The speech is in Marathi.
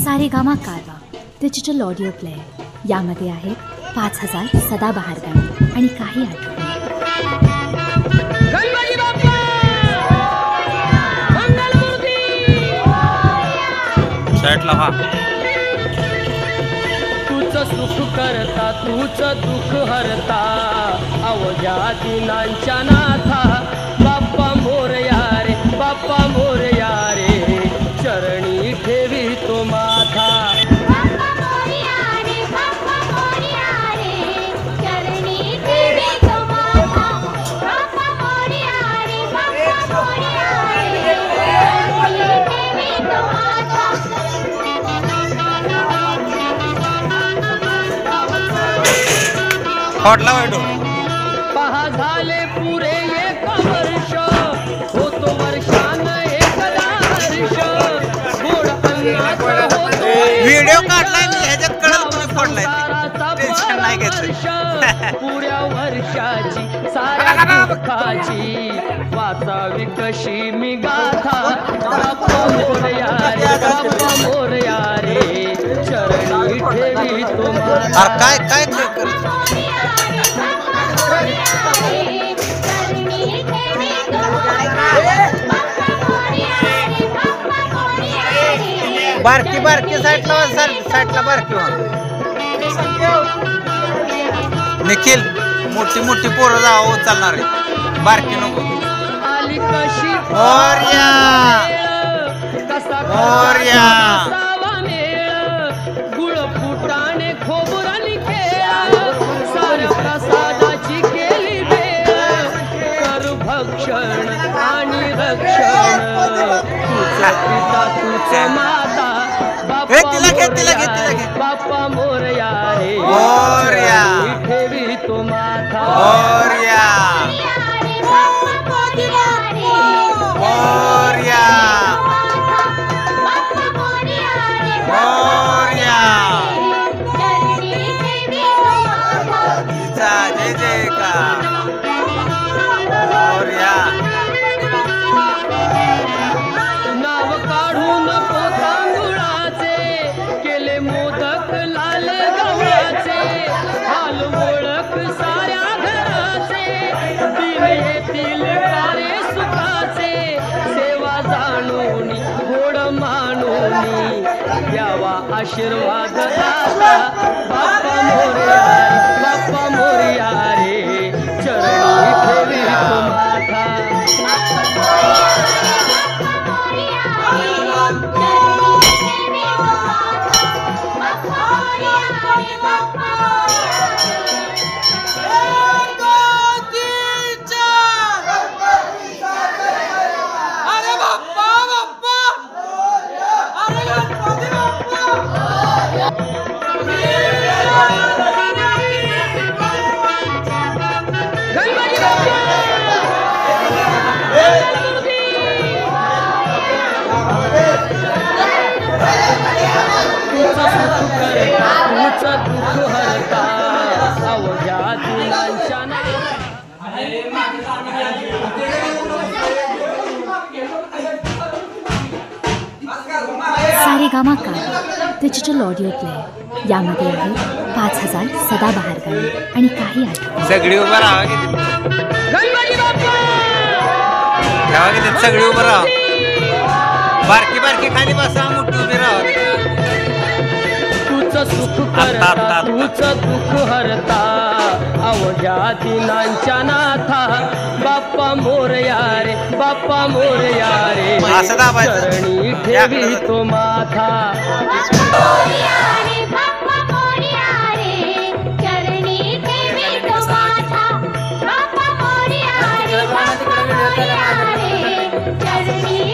सारेगामा कारवा डिजिटल ऑडिओ प्लेअर. यामध्ये आहेत 5000 सदाबहार गाणी आणि काही आठवणी. तूच सुख करता तूच दुःख हरता अवघ्या दिनांच्या नाथा. बाप्पा मोरया रे बाप्पा मोरया रे चरणी ठेवी तो माथा. पहा झाले पुरे एक वर्ष होतो वर्षान एकदा हर्ष. गोड अन्नाचा होतो व्हिडिओ काढलाय मी ह्याच्यात कळलं तुम्ही फोडलाय टेन्शन नाही घ्यायचं. पुऱ्या वर्षाची साऱ्या दुःखाची वाचावी कशी मी गाथा. बाप्पा मोरया रे बाप्पा मोरया रे चरणी ठेवी तो माथा. काय काय बारकी बारकी साईडला बारकी निखिल मोठी मोठी पोरं जावं चालणार आहे बारकी नको. आली कशी मोरया मोरया गुळ फुटाणे खोबराली खेळ साऱ्या प्रसादाची केली वेळ. कर भक्षण आणि रक्षण तुझं पिता तुझं माता. बाप्पा मोरया रे मोरया ठेवी तो माथा. मोरया मोरया मोरया जय जयकार मोरया. नाव काढून तांदुळाचे केले मोदक लाल गव्हाचे. हाल ओळख साऱ्या घराचे दिन येतील कारे सुखाचे. सेवा जाणून गोड मानून द्यावा आशीर्वाद दाता. बाप्पा मोरया बाप्पा मोरया रे चरणी ठेवी तो माथा. सारेगामा कारवा डिजिटल ऑडिओ प्लेअर. यामध्ये आहेत 5000 सदाबहार गाणी आणि काही आठवणी. सगळी उभं राहा किती सगळी उभं राहा. बारकी बारकी खाली बसा मोठी उभी राहा. तुझं सुख करता तुझं दुःख हरता अवघ्या दिनांच्या नाथा. बाप्पा मोरया रे बाप्पा मोरया रे चरणी ठेवी तो माथा. चरणी